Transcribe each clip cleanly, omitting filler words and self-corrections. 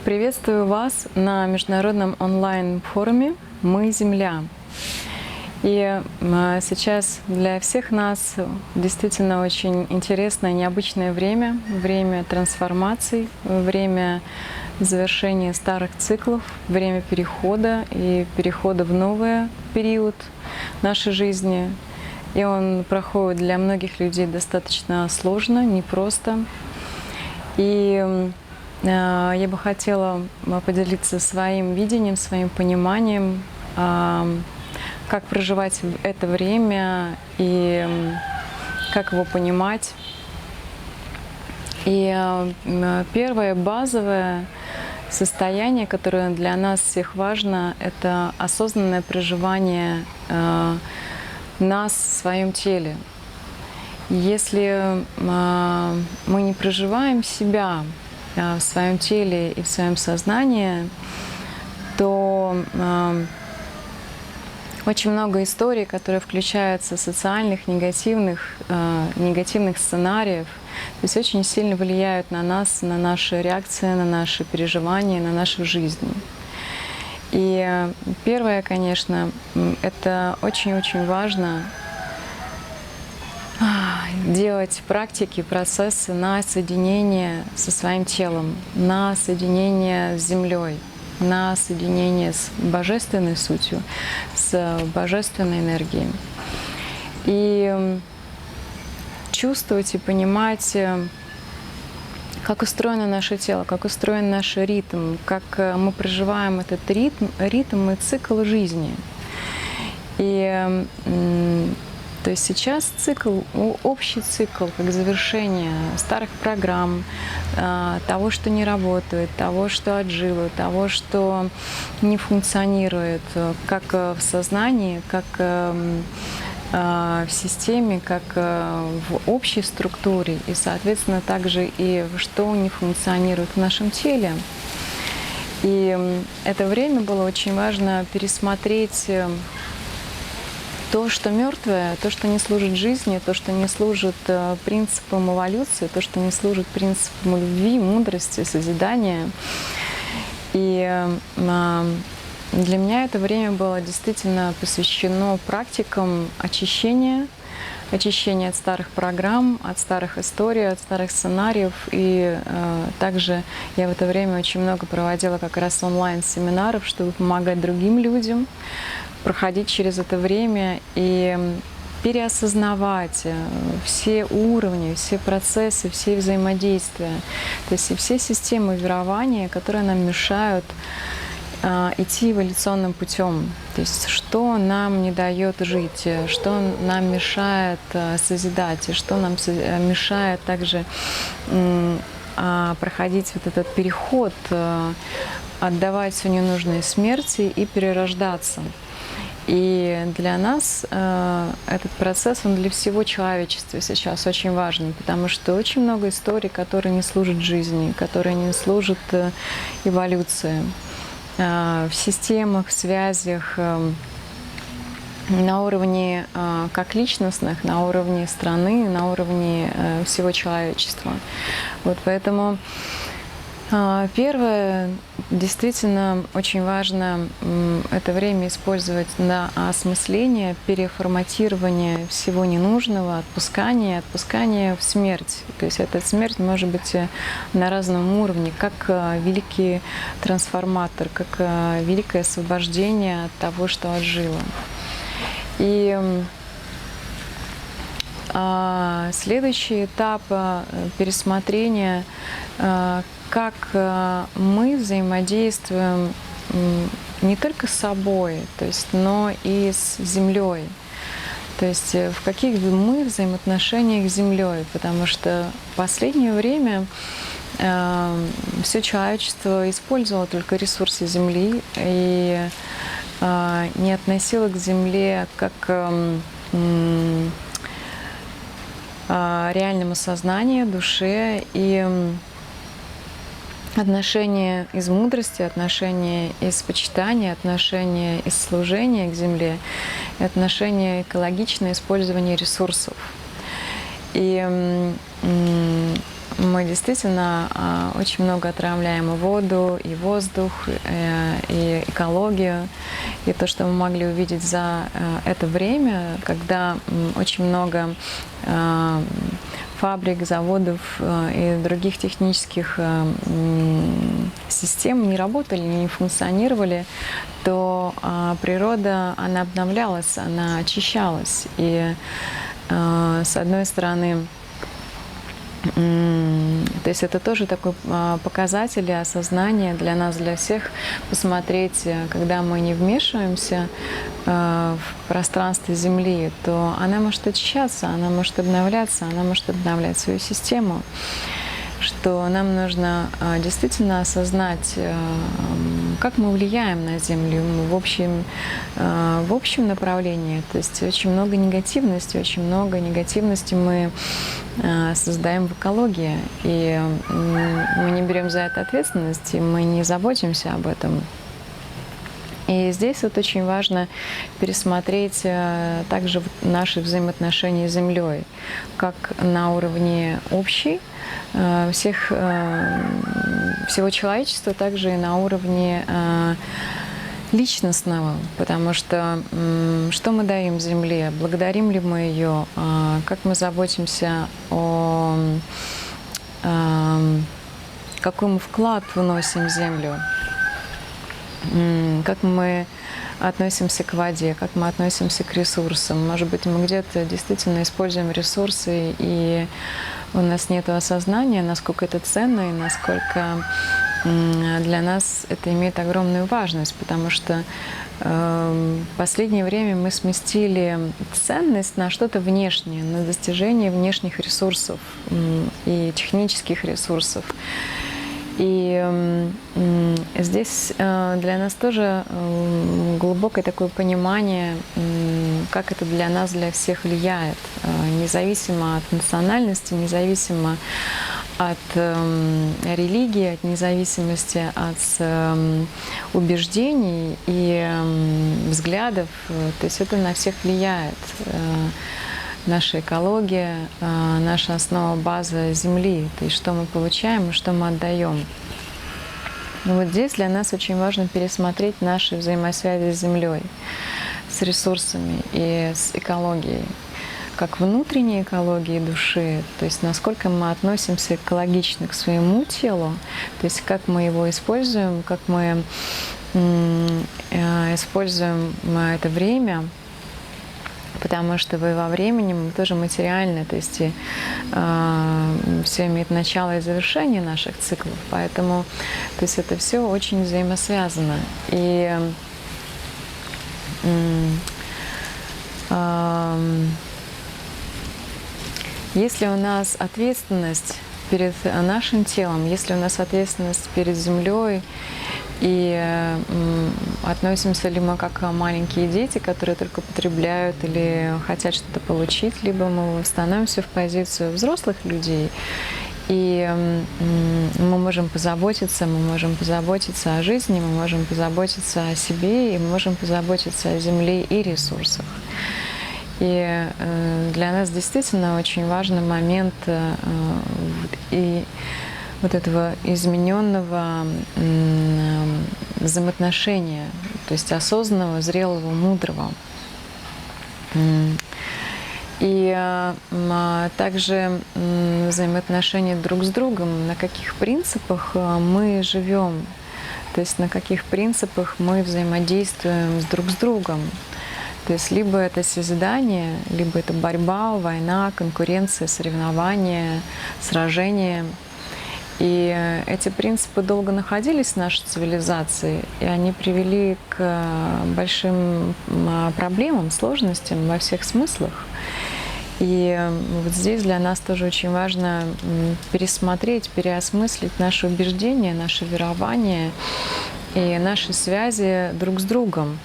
Приветствую вас на международном онлайн-форуме «Мы Земля». И сейчас для всех нас действительно очень интересное, необычное время, время трансформаций, время завершения старых циклов, время перехода и перехода в новый период нашей жизни. И он проходит для многих людей достаточно сложно, непросто. И я бы хотела поделиться своим видением, своим пониманием, как проживать это время и как его понимать. И первое базовое состояние, которое для нас всех важно, это осознанное проживание нас в своем теле. Если мы не проживаем себя в своем теле и в своем сознании, то очень много историй, которые включаются социальных, негативных сценариев, то есть очень сильно влияют на нас, на наши реакции, на наши переживания, на нашу жизнь. И первое, конечно, это очень-очень важно делать практики, процессы на соединение со своим телом, на соединение с Землей, на соединение с божественной сутью, с божественной энергией. И чувствовать и понимать, как устроено наше тело, как устроен наш ритм, как мы проживаем этот ритм и цикл жизни. И то есть сейчас цикл, общий цикл, как завершение старых программ, того, что не работает, того, что отжило, того, что не функционирует, как в сознании, как в системе, как в общей структуре, и, соответственно, также и что не функционирует в нашем теле. И это время было очень важно пересмотреть то, что мертвое, то, что не служит жизни, то, что не служит принципам эволюции, то, что не служит принципам любви, мудрости, созидания. И для меня это время было действительно посвящено практикам очищения от старых программ, от старых историй, от старых сценариев. И также я в это время очень много проводила как раз онлайн-семинаров, чтобы помогать другим людям проходить через это время и переосознавать все уровни, все процессы, все взаимодействия, то есть и все системы верования, которые нам мешают идти эволюционным путем. То есть что нам не дает жить, что нам мешает созидать, и что нам мешает также проходить вот этот переход, отдавать все ненужные смерти и перерождаться. И для нас этот процесс, он для всего человечества сейчас очень важен, потому что очень много историй, которые не служат жизни, которые не служат эволюции. В системах, в связях, на уровне как личностных, на уровне страны, на уровне всего человечества. Вот поэтому первое, действительно очень важно это время использовать на осмысление, переформатирование всего ненужного, отпускание в смерть. То есть эта смерть может быть на разном уровне, как великий трансформатор, как великое освобождение от того, что отжило. И следующий этап пересмотрения, как мы взаимодействуем не только с собой, то есть, но и с Землей. То есть в каких мы взаимоотношениях с Землей, потому что в последнее время все человечество использовало только ресурсы Земли и не относило к Земле как реальному сознанию, душе, и отношения из мудрости, отношения из почитания, отношения из служения к Земле, отношения экологичное использование ресурсов. И мы действительно очень много отравляем и воду, и воздух, и экологию. И то, что мы могли увидеть за это время, когда очень много фабрик, заводов и других технических систем не работали, не функционировали, то природа, она обновлялась, она очищалась. И с одной стороны, то есть это тоже такой показатель и осознание для нас, для всех, посмотреть, когда мы не вмешиваемся в пространство Земли, то она может очищаться, она может обновляться, она может обновлять свою систему. Что нам нужно действительно осознать, как мы влияем на Землю в общем направлении. То есть очень много негативности мы создаем в экологии, и мы не берем за это ответственность, и мы не заботимся об этом. И здесь вот очень важно пересмотреть также наши взаимоотношения с Землей, как на уровне общей всего человечества, также и на уровне личностного, потому что что мы даем Земле, благодарим ли мы ее, как мы заботимся о какой мы вклад вносим в Землю, как мы относимся к воде, как мы относимся к ресурсам. Может быть, мы где-то действительно используем ресурсы, и у нас нет осознания, насколько это ценно и насколько для нас это имеет огромную важность, потому что в последнее время мы сместили ценность на что-то внешнее, на достижение внешних ресурсов и технических ресурсов. И здесь для нас тоже глубокое такое понимание, как это для нас, для всех влияет, независимо от национальности, независимо от религии, от независимости от убеждений и взглядов. То есть это на всех влияет. Наша экология, наша основа, база Земли, то есть что мы получаем и что мы отдаем. Но вот здесь для нас очень важно пересмотреть наши взаимосвязи с Землей, с ресурсами и с экологией, как внутренней экологии души, то есть насколько мы относимся экологично к своему телу, то есть как мы его используем, как мы используем это время. Потому что во времени мы тоже материальны, то есть все имеет начало и завершение наших циклов, поэтому то есть это все очень взаимосвязано. И если у нас ответственность перед нашим телом, если у нас ответственность перед Землей, и относимся ли мы как маленькие дети, которые только потребляют или хотят что-то получить, либо мы становимся в позицию взрослых людей, и мы можем позаботиться о жизни, мы можем позаботиться о себе, и мы можем позаботиться о Земле и ресурсах. И для нас действительно очень важный момент и вот этого измененного взаимоотношения, то есть осознанного, зрелого, мудрого. И также взаимоотношения друг с другом, на каких принципах мы живем, то есть на каких принципах мы взаимодействуем друг с другом. То есть либо это созидание, либо это борьба, война, конкуренция, соревнования, сражения. И эти принципы долго находились в нашей цивилизации, и они привели к большим проблемам, сложностям во всех смыслах. И вот здесь для нас тоже очень важно пересмотреть, переосмыслить наши убеждения, наши верования и наши связи друг с другом.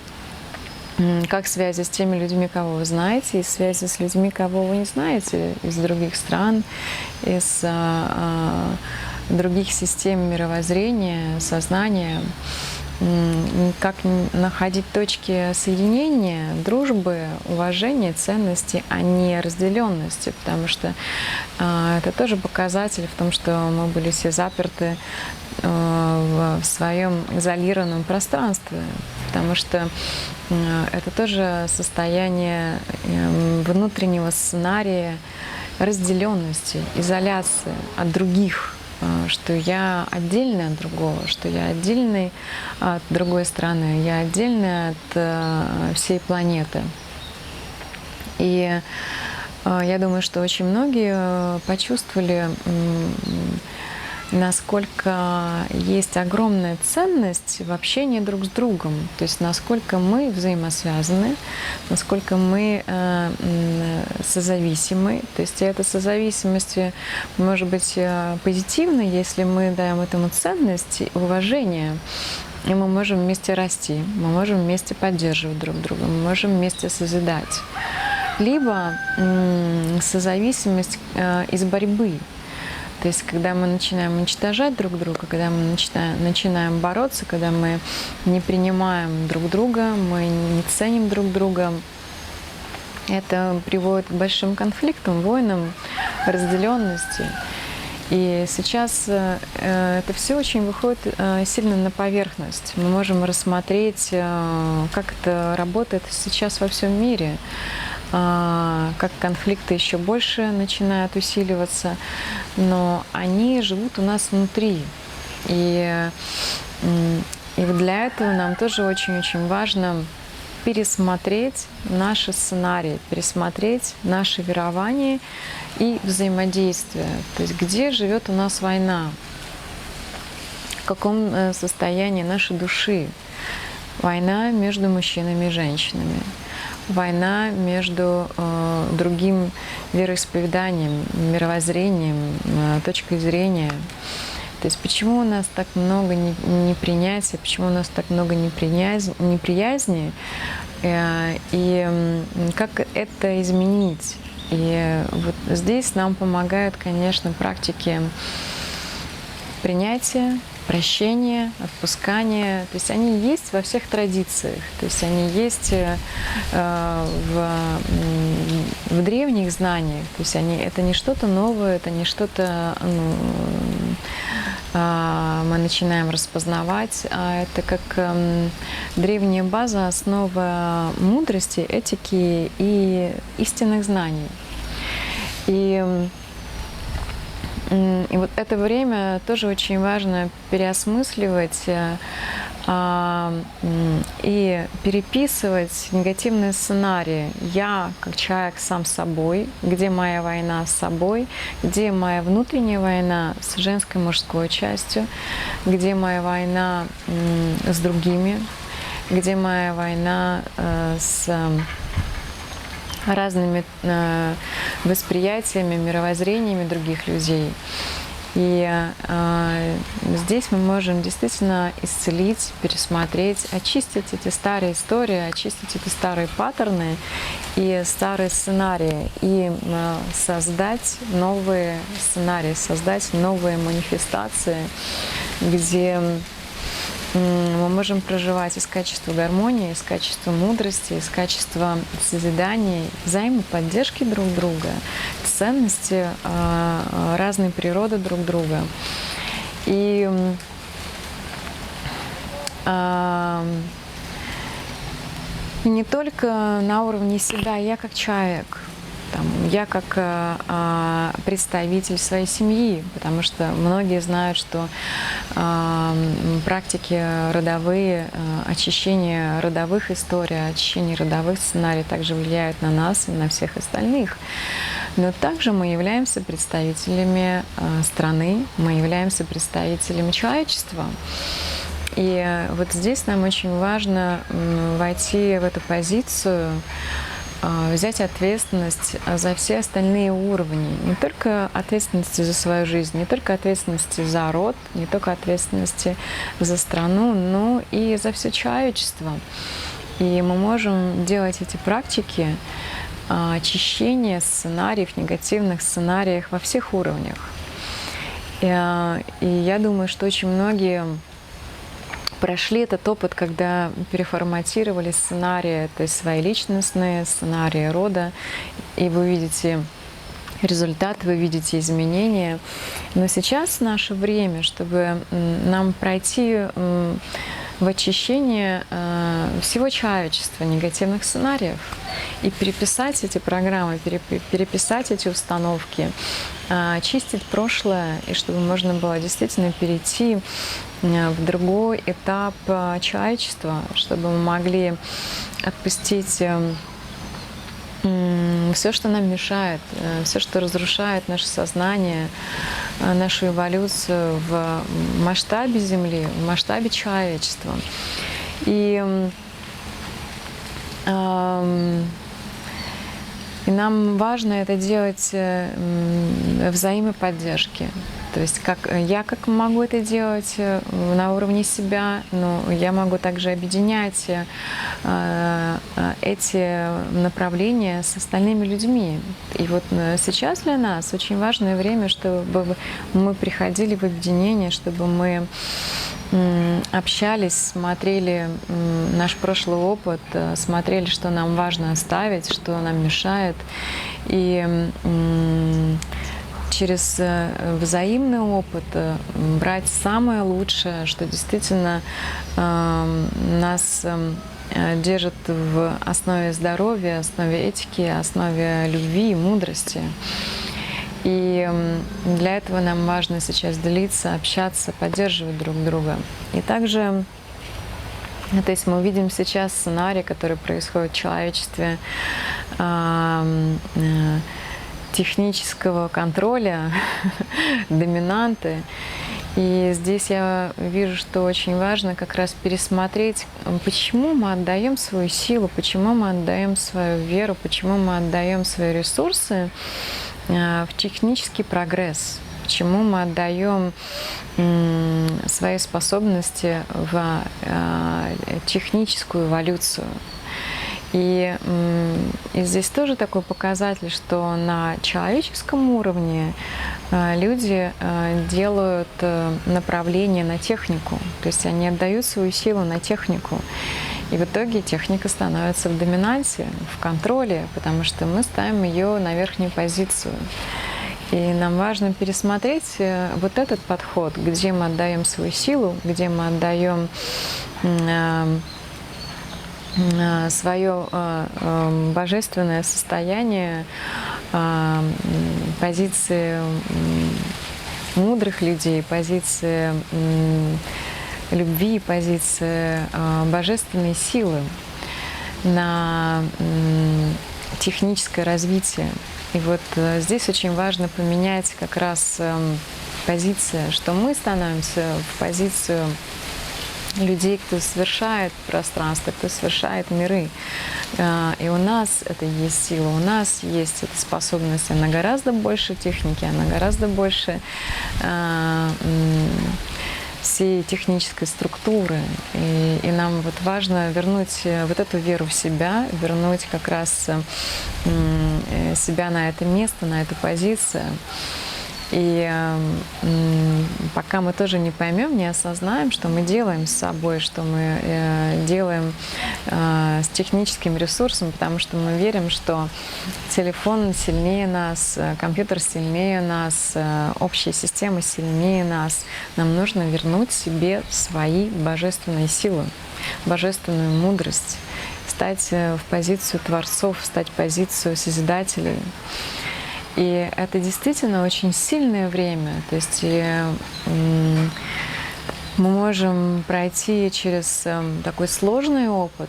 Как связи с теми людьми, кого вы знаете, и связи с людьми, кого вы не знаете, из других стран, из других систем мировоззрения, сознания. как находить точки соединения, дружбы, уважения, ценности, а не разделенности, потому что это тоже показатель в том, что мы были все заперты в своем изолированном пространстве, потому что это тоже состояние внутреннего сценария разделенности, изоляции от других, что я отдельный от другого, что я отдельный от другой страны, я отдельный от всей планеты. И я думаю, что очень многие почувствовали, насколько есть огромная ценность в общении друг с другом, то есть насколько мы взаимосвязаны, насколько мы созависимы. То есть эта созависимость может быть позитивной, если мы даем этому ценность и уважение, и мы можем вместе расти, мы можем вместе поддерживать друг друга, мы можем вместе созидать. Либо созависимость из борьбы. То есть, когда мы начинаем уничтожать друг друга, когда мы начинаем бороться, когда мы не принимаем друг друга, мы не ценим друг друга, это приводит к большим конфликтам, войнам, разделенности. И сейчас это все очень выходит сильно на поверхность. Мы можем рассмотреть, как это работает сейчас во всем мире, как конфликты еще больше начинают усиливаться, но они живут у нас внутри. И для этого нам тоже очень-очень важно пересмотреть наши сценарии, пересмотреть наши верования и взаимодействие. То есть где живет у нас война, в каком состоянии нашей души. Война между мужчинами и женщинами. Война между другим вероисповеданием, мировоззрением, точкой зрения. То есть почему у нас так много непринятия, почему у нас так много неприязни, и как это изменить. И вот здесь нам помогают, конечно, практики принятия, прощения, отпускания. То есть они есть во всех традициях. То есть они есть в древних знаниях. То есть это не что-то новое, это не что-то мы начинаем распознавать, а это как древняя база, основа мудрости, этики и истинных знаний. И вот это время тоже очень важно переосмысливать и переписывать негативные сценарии. Я, как человек, сам с собой, где моя война с собой, где моя внутренняя война с женской и мужской частью, где моя война с другими, где моя война с разными восприятиями, мировоззрениями других людей. И здесь мы можем действительно исцелить, пересмотреть, очистить эти старые истории, очистить эти старые паттерны и старые сценарии, и создать новые сценарии, создать новые манифестации, где мы можем проживать из качества гармонии, из качества мудрости, из качества созидания, взаимоподдержки друг друга, ценности разной природы друг друга. И не только на уровне себя, я как человек, я как представитель своей семьи, потому что многие знают, что практики родовые, очищение родовых историй, очищение родовых сценариев также влияют на нас и на всех остальных. Но также мы являемся представителями страны, мы являемся представителями человечества. И вот здесь нам очень важно войти в эту позицию, взять ответственность за все остальные уровни. Не только ответственности за свою жизнь, не только ответственности за род, не только ответственности за страну, но и за все человечество. И мы можем делать эти практики очищения сценариев, негативных сценариев во всех уровнях. И я думаю, что очень многие прошли этот опыт, когда переформатировали сценарии, то есть свои личностные сценарии рода, и вы видите результат, вы видите изменения. Но сейчас наше время, чтобы нам пройти в очищение всего человечества негативных сценариев и переписать эти программы, переписать эти установки, очистить прошлое, и чтобы можно было действительно перейти в другой этап человечества, чтобы мы могли отпустить все, что нам мешает, все, что разрушает наше сознание, нашу эволюцию в масштабе Земли, в масштабе человечества. И нам важно это делать взаимоподдержки. То есть как могу это делать на уровне себя, но я могу также объединять эти направления с остальными людьми. И вот сейчас для нас очень важное время, чтобы мы приходили в объединение, чтобы мы общались, смотрели наш прошлый опыт, смотрели, что нам важно оставить, что нам мешает. И через взаимный опыт брать самое лучшее, что действительно нас держит в основе здоровья, основе этики, основе любви и мудрости. И для этого нам важно сейчас делиться, общаться, поддерживать друг друга. И также, то есть мы видим сейчас сценарий, который происходит в человечестве, технического контроля, доминанты. И здесь я вижу, что очень важно как раз пересмотреть, почему мы отдаем свою силу, почему мы отдаем свою веру, почему мы отдаем свои ресурсы в технический прогресс, почему мы отдаем свои способности в техническую эволюцию. И здесь тоже такой показатель, что на человеческом уровне люди делают направление на технику, то есть они отдают свою силу на технику. И в итоге техника становится в доминанте, в контроле, потому что мы ставим ее на верхнюю позицию. И нам важно пересмотреть вот этот подход, где мы отдаем свою силу, где мы отдаем свое божественное состояние, позиции мудрых людей, позиции любви, позиции божественной силы на техническое развитие. И вот здесь очень важно поменять как раз позицию, что мы становимся в позицию людей, кто совершает пространство, кто совершает миры. И у нас это есть сила, у нас есть эта способность, она гораздо больше техники, она гораздо больше всей технической структуры. И нам вот важно вернуть вот эту веру в себя, вернуть как раз себя на это место, на эту позицию. И пока мы тоже не поймем, не осознаем, что мы делаем с собой, что мы делаем с техническим ресурсом, потому что мы верим, что телефон сильнее нас, компьютер сильнее нас, общая система сильнее нас. Нам нужно вернуть себе свои божественные силы, божественную мудрость, стать в позицию творцов, стать в позицию созидателей. И это действительно очень сильное время. То есть мы можем пройти через такой сложный опыт.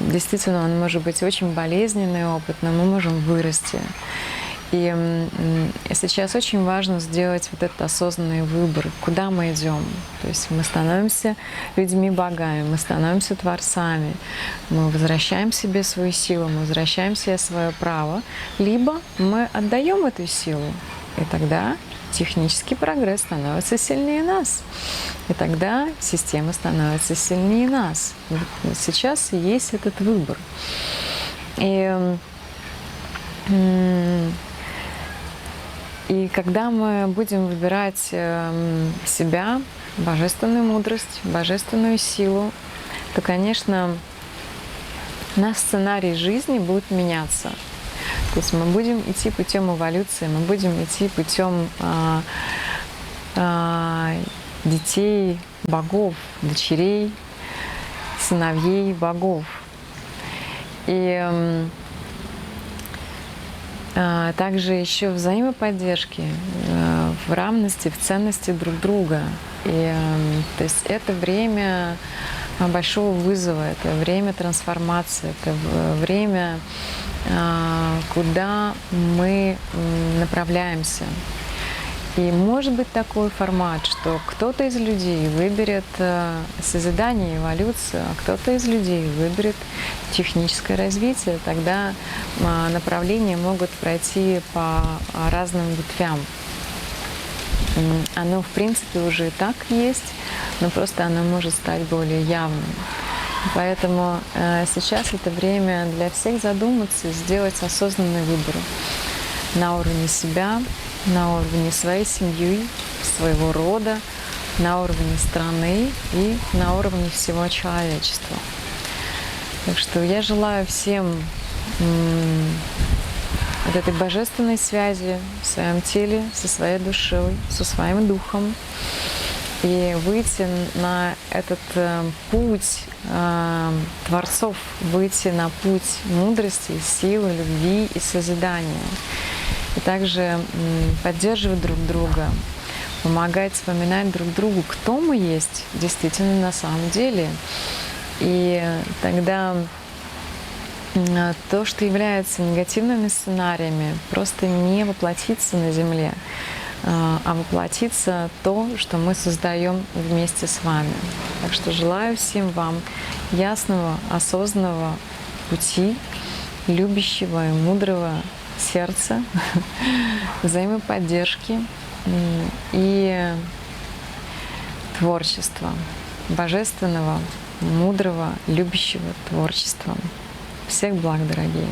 Действительно, он может быть очень болезненный опыт, но мы можем вырасти. И сейчас очень важно сделать вот этот осознанный выбор, куда мы идем. То есть мы становимся людьми-богами, мы становимся творцами, мы возвращаем себе свою силу, мы возвращаем себе свое право, либо мы отдаем эту силу, и тогда технический прогресс становится сильнее нас, и тогда система становится сильнее нас. Вот сейчас есть этот выбор. И когда мы будем выбирать себя, божественную мудрость, божественную силу, то, конечно, наш сценарий жизни будет меняться. То есть мы будем идти путем эволюции, мы будем идти путем детей богов, дочерей, сыновей богов. И также еще взаимоподдержки, в равности, в ценности друг друга. И то есть это время большого вызова, это время трансформации, это время, куда мы направляемся. И может быть такой формат, что кто-то из людей выберет созидание, эволюцию, а кто-то из людей выберет техническое развитие. Тогда направления могут пройти по разным ветвям. Оно, в принципе, уже и так есть, но просто оно может стать более явным. Поэтому сейчас это время для всех задуматься, сделать осознанный выбор на уровне себя, на уровне своей семьи, своего рода, на уровне страны и на уровне всего человечества. Так что я желаю всем вот этой божественной связи в своем теле, со своей душой, со своим духом, и выйти на этот путь творцов, выйти на путь мудрости, силы, любви и созидания. И также поддерживать друг друга, помогать вспоминать друг другу, кто мы есть действительно на самом деле. И тогда то, что является негативными сценариями, просто не воплотится на Земле, а воплотится то, что мы создаем вместе с вами. Так что желаю всем вам ясного, осознанного пути, любящего и мудрого сердца, взаимоподдержки и творчества, божественного, мудрого, любящего творчества. Всех благ, дорогие!